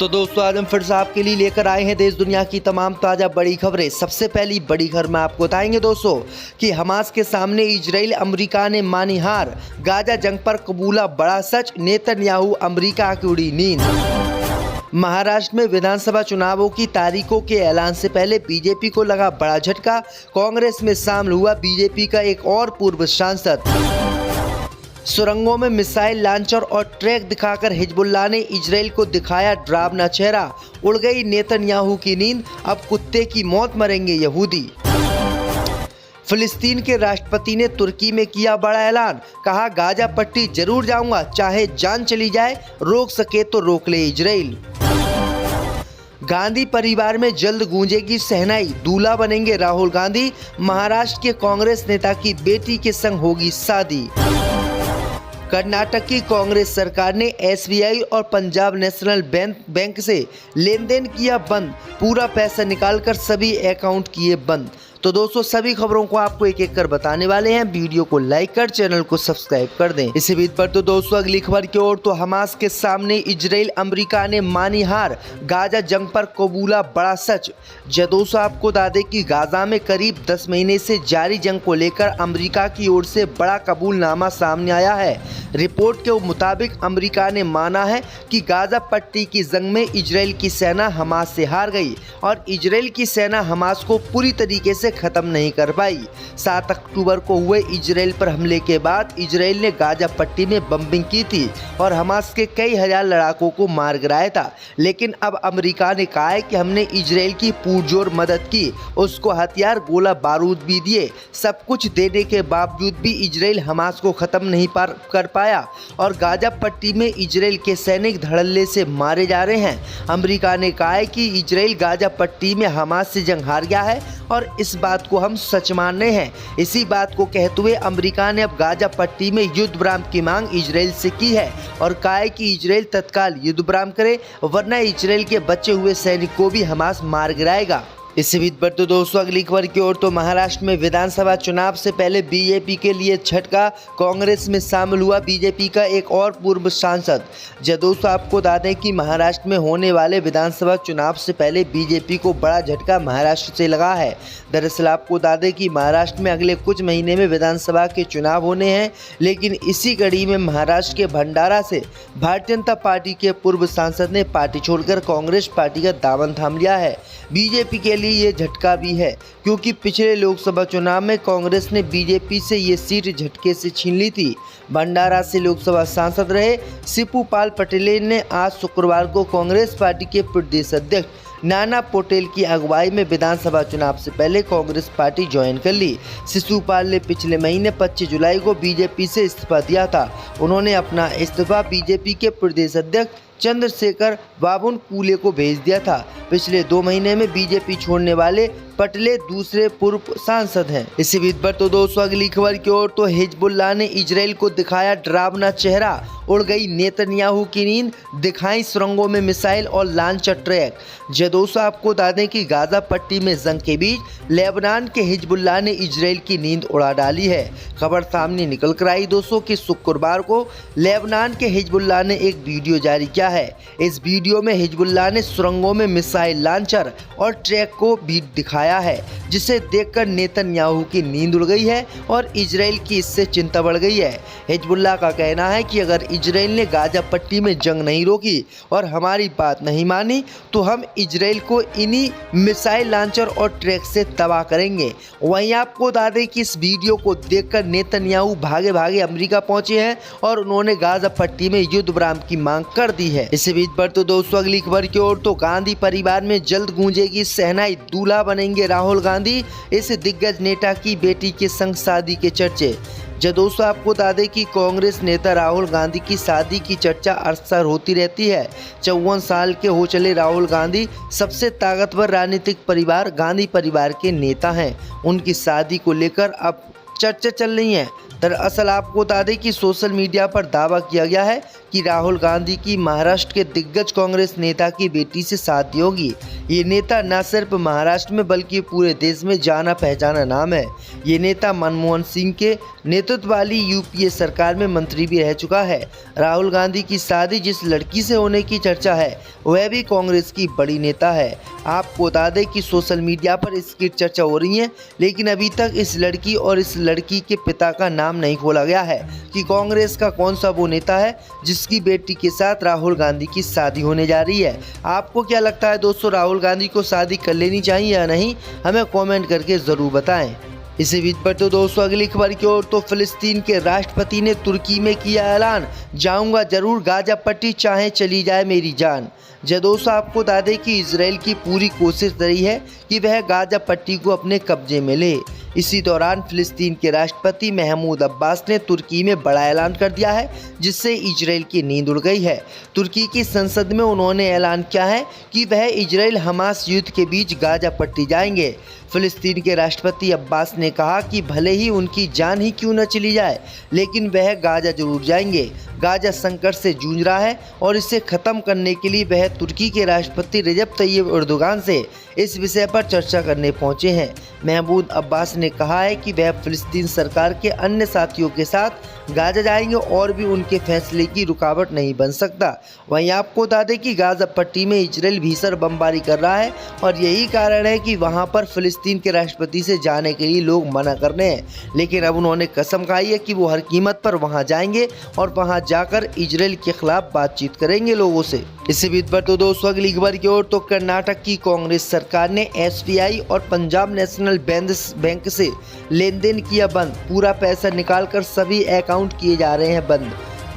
तो दोस्तों आज हम फिर से आपके लिए लेकर आए हैं देश दुनिया की तमाम ताज़ा बड़ी खबरें। सबसे पहली बड़ी खबर में आपको बताएंगे दोस्तों कि हमास के सामने इजराइल, अमेरिका ने मानी हार, गाजा जंग पर कबूला बड़ा सच, नेतन्याहू अमेरिका की उड़ी नींद। महाराष्ट्र में विधानसभा चुनावों की तारीखों के ऐलान से पहले बीजेपी को लगा बड़ा झटका, कांग्रेस में शामिल हुआ बीजेपी का एक और पूर्व सांसद। सुरंगों में मिसाइल लॉन्चर और ट्रैक दिखाकर हिजबुल्लाह ने इजराइल को दिखाया डरावना चेहरा, उड़ गई नेतन्याहू की नींद, अब कुत्ते की मौत मरेंगे यहूदी। फिलिस्तीन के राष्ट्रपति ने तुर्की में किया बड़ा ऐलान, कहा गाजा पट्टी जरूर जाऊंगा, चाहे जान चली जाए, रोक सके तो रोक ले इजराइल। गांधी परिवार में जल्द गूंजेगी शहनाई, दूल्हा बनेंगे राहुल गांधी, महाराष्ट्र के कांग्रेस नेता की बेटी के संग होगी शादी। कर्नाटक की कांग्रेस सरकार ने एसबीआई और पंजाब नेशनल बैंक से लेन देन किया बंद, पूरा पैसा निकालकर सभी अकाउंट किए बंद। तो दोस्तों सभी खबरों को आपको एक एक कर बताने वाले हैं, वीडियो को लाइक कर चैनल को सब्सक्राइब कर दें। इसी बीच पर तो दोस्तों अगली खबर की ओर, तो हमास के सामने इजराइल, अमेरिका ने मानी हार, गाजा जंग पर कबूला बड़ा सच। दोस्तों आपको बता दें कि गाजा में करीब 10 महीने से जारी जंग को लेकर अमेरिका की ओर से बड़ा कबूलनामा सामने आया है। रिपोर्ट के मुताबिक अमेरिका ने माना है कि गाजा पट्टी की जंग में इजराइल की सेना हमास से हार गई और इजराइल की सेना हमास को पूरी तरीके से खत्म नहीं कर पाई। 7 अक्टूबर को हुए इजराइल पर हमले के बाद इजराइल ने गाजा पट्टी में बम्बिंग की थी और हमास के कई हजार लड़ाकों को मार गिराया था, लेकिन अब अमेरिका ने कहा है कि हमने इजराइल की पुरजोर मदद की, उसको हथियार, गोला बारूद भी दिए। सब कुछ देने के बावजूद भी इजराइल हमास को खत्म नहीं कर पाया और गाजा पट्टी में इजराइल के सैनिक धड़ल्ले से मारे जा रहे हैं। अमेरिका ने कहा है कि इजराइल गाजा पट्टी में हमास से जंग हार गया है और इस बात को हम सच मान रहे हैं। इसी बात को कहते हुए अमेरिका ने अब गाजा पट्टी में युद्ध विराम की मांग इजराइल से की है और कहा है कि इजराइल तत्काल युद्ध विराम करे, वरना इजराइल के बचे हुए सैनिक को भी हमास मार गिराएगा। इसी बीच पर तो दोस्तों अगली खबर की ओर, तो महाराष्ट्र में विधानसभा चुनाव से पहले बीजेपी के लिए झटका, कांग्रेस में शामिल हुआ बीजेपी का एक और पूर्व सांसद। दोस्तों आपको बता दें कि महाराष्ट्र में होने वाले विधानसभा चुनाव से पहले बीजेपी को बड़ा झटका महाराष्ट्र से लगा है। दरअसल आपको बता दें कि महाराष्ट्र में अगले कुछ महीने में विधानसभा के चुनाव होने हैं, लेकिन इसी कड़ी में महाराष्ट्र के भंडारा से भारतीय जनता पार्टी के पूर्व सांसद ने पार्टी छोड़कर कांग्रेस पार्टी का दामन थाम लिया है। बीजेपी के लिए ये झटका भी है क्योंकि पिछले लोकसभा चुनाव में कांग्रेस ने बीजेपी से ये सीट झटके से छीन ली थी। भंडारा से लोकसभा सांसद रहे शिवपाल पटेल ने आज शुक्रवार को कांग्रेस पार्टी के प्रदेश अध्यक्ष नाना पटेल की अगुवाई में विधानसभा चुनाव से पहले कांग्रेस पार्टी ज्वाइन कर ली। शिवपाल ने पिछले महीने 25 जुलाई को बीजेपी से इस्तीफा दिया था। उन्होंने अपना इस्तीफा बीजेपी के प्रदेश अध्यक्ष चंद्रशेखर बावनकुले को भेज दिया था। पिछले 2 महीने में बीजेपी छोड़ने वाले पटेल दूसरे पूर्व सांसद हैं। इसी बीच पर तो दोस्तों अगली खबर की ओर, तो हिजबुल्लाह ने इजराइल को दिखाया डरावना चेहरा, उड़ गई नेतन्याहू की नींद, दिखाई सुरंगों में मिसाइल और लॉन्चर ट्रैक। दोस्तों आपको बता दें कि गाजा पट्टी में जंग के बीच लेबनान के हिजबुल्लाह ने इजराइल की नींद उड़ा डाली है। खबर सामने निकल कर आई दोस्तों कि शुक्रवार को लेबनान के हिजबुल्लाह ने एक वीडियो जारी किया है। इस वीडियो में हिजबुल्लाह ने सुरंगों में मिसाइल लॉन्चर और ट्रैक को भी दिखाया है, जिसे देखकर नेतन्याहू की नींद उड़ गई है और इजराइल की इससे चिंता बढ़ गई है। हिजबुल्लाह का कहना है कि अगर इजराइल ने गाजा पट्टी में जंग नहीं रोकी और हमारी बात नहीं मानी तो हम इजराइल को इन्हीं मिसाइल लॉन्चर और ट्रैक से तबाह करेंगे। वहीं आपको बता दें कि इस वीडियो को देखकर नेतन्याहू भागे भागे अमेरिका पहुंचे हैं और उन्होंने गाजा पट्टी में युद्ध विराम की मांग कर दी है। इसी बीच पर तो दोस्तों अगली खबर की ओर, तो गांधी परिवार में जल्द गूंजेगी शहनाई, दूल्हा बनेंगे राहुल गांधी, इस दिग्गज नेता की बेटी के संग शादी के चर्चे। दोस्तों आपको बता दें कि कांग्रेस नेता राहुल गांधी की शादी की चर्चा अक्सर होती रहती है। 54 साल के हो चले राहुल गांधी सबसे ताकतवर राजनीतिक परिवार गांधी परिवार के नेता हैं। उनकी शादी को लेकर अब चर्चा चल रही है। दरअसल आपको बता दें कि सोशल मीडिया पर दावा किया गया है कि राहुल गांधी की महाराष्ट्र के दिग्गज कांग्रेस नेता की बेटी से शादी होगी। ये नेता न सिर्फ महाराष्ट्र में बल्कि पूरे देश में जाना पहचाना नाम है। ये नेता मनमोहन सिंह के नेतृत्व वाली यूपीए सरकार में मंत्री भी रह चुका है। राहुल गांधी की शादी जिस लड़की से होने की चर्चा है वह भी कांग्रेस की बड़ी नेता है। आपको बता दें कि सोशल मीडिया पर इसकी चर्चा हो रही है, लेकिन अभी तक इस लड़की और इस लड़की के पिता का नाम नहीं खोला गया है कि कांग्रेस का कौन सा वो नेता है जिसकी बेटी के साथ राहुल गांधी की शादी होने जा रही है। आपको क्या लगता है दोस्तों, राहुल गांधी को शादी कर लेनी चाहिए या नहीं? हमें कमेंट करके ज़रूर बताएं। इसी बीच पर तो दोस्तों अगली खबर की ओर तो फिलिस्तीन के राष्ट्रपति ने तुर्की में किया ऐलान, जाऊंगा जरूर गाजा पट्टी चाहे चली जाए मेरी जान। दोस्तों आपको बता दें कि इजराइल की पूरी कोशिश रही है कि वह गाजा पट्टी को अपने कब्जे में ले। इसी दौरान फिलिस्तीन के राष्ट्रपति महमूद अब्बास ने तुर्की में बड़ा ऐलान कर दिया है, जिससे इजराइल की नींद उड़ गई है। तुर्की की संसद में उन्होंने ऐलान किया है कि वह इजराइल हमास युद्ध के बीच गाजा पट्टी जाएंगे। फिलिस्तीन के राष्ट्रपति अब्बास ने कहा कि भले ही उनकी जान ही क्यों न चली जाए, लेकिन वह गाजा जरूर जाएंगे। गाजा संकट से जूझ रहा है और इसे ख़त्म करने के लिए वह तुर्की के राष्ट्रपति रजब तैयब एर्दोगान से इस विषय पर चर्चा करने पहुंचे हैं। महमूद अब्बास ने कहा है कि वह फिलिस्तीन सरकार के अन्य साथियों के साथ गाजा जाएंगे और भी उनके फैसले की रुकावट नहीं बन सकता। वहीं आपको बता दें कि गाजा पट्टी में इजराइल भीषण बमबारी कर रहा है और यही कारण है कि वहां पर फिलिस्तीन के राष्ट्रपति से जाने के लिए लोग मना कर रहे हैं, लेकिन अब उन्होंने कसम खाई है कि वो हर कीमत पर वहां जाएंगे और वहां जाकर इजराइल के खिलाफ बातचीत करेंगे लोगों से। इसी बीच पर तो दोस्तों अगली खबर की ओर तो कर्नाटक की कांग्रेस सरकार ने एसबीआई और पंजाब नेशनल बैंक से लेन देन किया बंद। पूरा पैसा निकालकर सभी अकाउंट किए जा रहे हैं बंद।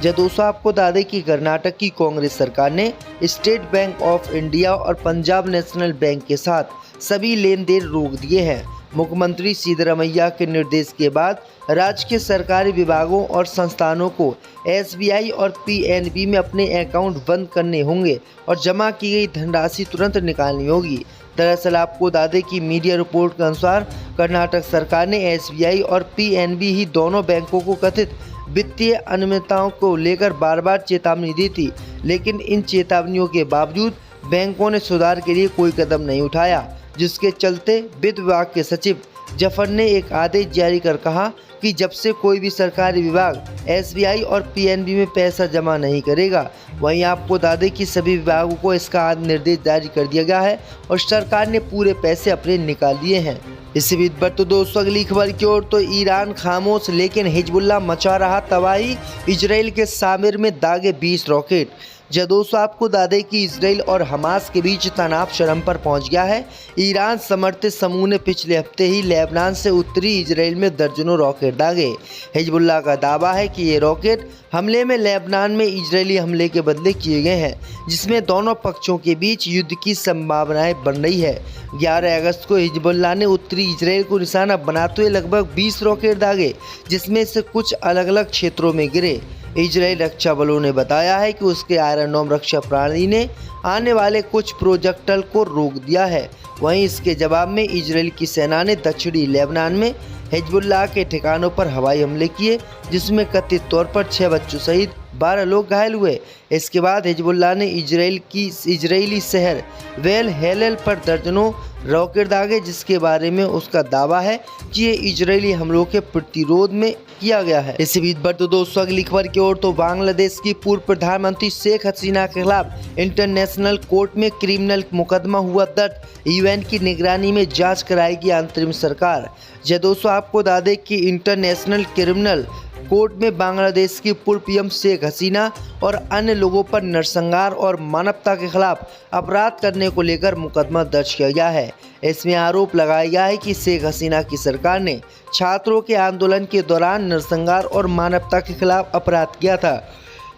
दोस्तों आपको बता दें कि कर्नाटक की कांग्रेस सरकार ने स्टेट बैंक ऑफ इंडिया और पंजाब नेशनल बैंक के साथ सभी लेन देन रोक दिए हैं। मुख्यमंत्री सिद्धरामैया के निर्देश के बाद राज्य के सरकारी विभागों और संस्थानों को एसबीआई और पीएनबी में अपने अकाउंट बंद करने होंगे और जमा की गई धनराशि तुरंत निकालनी होगी। दरअसल आपको बता दें कि मीडिया रिपोर्ट के अनुसार कर्नाटक सरकार ने एसबीआई और पीएनबी ही दोनों बैंकों को कथित वित्तीय अनियमितताओं को लेकर बार बार चेतावनी दी थी, लेकिन इन चेतावनियों के बावजूद बैंकों ने सुधार के लिए कोई कदम नहीं उठाया, जिसके चलते वित्त विभाग के सचिव जफर ने एक आदेश जारी कर कहा कि जब से कोई भी सरकारी विभाग एसबीआई और पीएनबी में पैसा जमा नहीं करेगा। वहीं आपको बता दें कि सभी विभागों को इसका निर्देश जारी कर दिया गया है और सरकार ने पूरे पैसे अपने निकाल लिए हैं। इसी बीच पर तो दोस्तों अगली खबर की ओर तो ईरान खामोश लेकिन हिजबुल्लाह मचा रहा तबाही, इजराइल के सामिर में दागे 20 रॉकेट। दोस्तों आपको बता दें कि इजराइल और हमास के बीच तनाव चरम पर पहुंच गया है। ईरान समर्थित समूह ने पिछले हफ्ते ही लेबनान से उत्तरी इजराइल में दर्जनों रॉकेट दागे। हिजबुल्लाह का दावा है कि ये रॉकेट हमले में लेबनान में इजरायली हमले के बदले किए गए हैं, जिसमें दोनों पक्षों के बीच युद्ध की संभावनाएं बन रही है। 11 अगस्त को हिजबुल्लाह ने उत्तरी इजराइल को निशाना बनाते हुए लगभग 20 रॉकेट दागे, जिसमें से कुछ अलग अलग क्षेत्रों में गिरे। इजराइल रक्षा बलों ने बताया है कि उसके आयरन डोम रक्षा प्रणाली ने आने वाले कुछ प्रोजेक्टल को रोक दिया है। वहीं इसके जवाब में इजराइल की सेना ने दक्षिणी लेबनान में हिजबुल्लाह के ठिकानों पर हवाई हमले किए, जिसमें कथित तौर पर 6 बच्चों सहित 12 लोग घायल हुए। इसके बाद हिजबुल्लाह ने इजरायली शहर वेल हेलेल पर दर्जनों रॉकेट दागे, जिसके बारे में उसका दावा है कि ये इजरायली हमलों के प्रतिरोध में किया गया है। इसी बीच पर तो दोस्तों अगली खबर की ओर तो बांग्लादेश की पूर्व प्रधानमंत्री शेख हसीना के खिलाफ इंटरनेशनल कोर्ट में क्रिमिनल मुकदमा हुआ दर्ज। यूएन की निगरानी में जांच कराएगी अंतरिम सरकार। दोस्तों आपको बता दें कि इंटरनेशनल क्रिमिनल कोर्ट में बांग्लादेश की पूर्व पीएम शेख हसीना और अन्य लोगों पर नरसंहार और मानवता के खिलाफ अपराध करने को लेकर मुकदमा दर्ज किया गया है। इसमें आरोप लगाया गया है कि शेख हसीना की सरकार ने छात्रों के आंदोलन के दौरान नरसंहार और मानवता के खिलाफ अपराध किया था।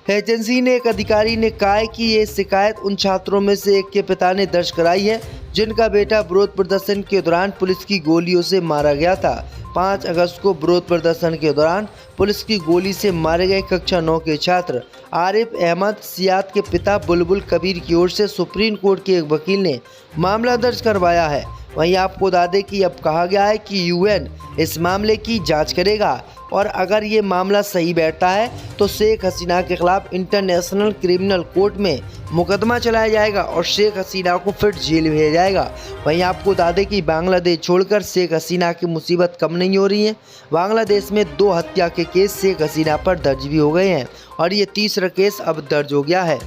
एजेंसी ने एक अधिकारी ने कहा है कि ये शिकायत उन छात्रों में से एक के पिता ने दर्ज कराई है, जिनका बेटा विरोध प्रदर्शन के दौरान पुलिस की गोलियों से मारा गया था। 5 अगस्त को विरोध प्रदर्शन के दौरान पुलिस की गोली से मारे गए कक्षा 9 के छात्र आरिफ अहमद सियाद के पिता बुलबुल कबीर की ओर से सुप्रीम कोर्ट के एक वकील ने मामला दर्ज करवाया है। वहीं आपको बता दें कि अब कहा गया है कि यूएन इस मामले की जांच करेगा। और अगर ये मामला सही बैठता है तो शेख हसीना के खिलाफ इंटरनेशनल क्रिमिनल कोर्ट में मुकदमा चलाया जाएगा और शेख हसीना को फिर जेल भेजा जाएगा। वहीं आपको बता दें कि बांग्लादेश छोड़कर शेख हसीना की मुसीबत कम नहीं हो रही है। बांग्लादेश में 2 हत्या के केस शेख हसीना पर दर्ज भी हो गए हैं और ये तीसरा केस अब दर्ज हो गया है।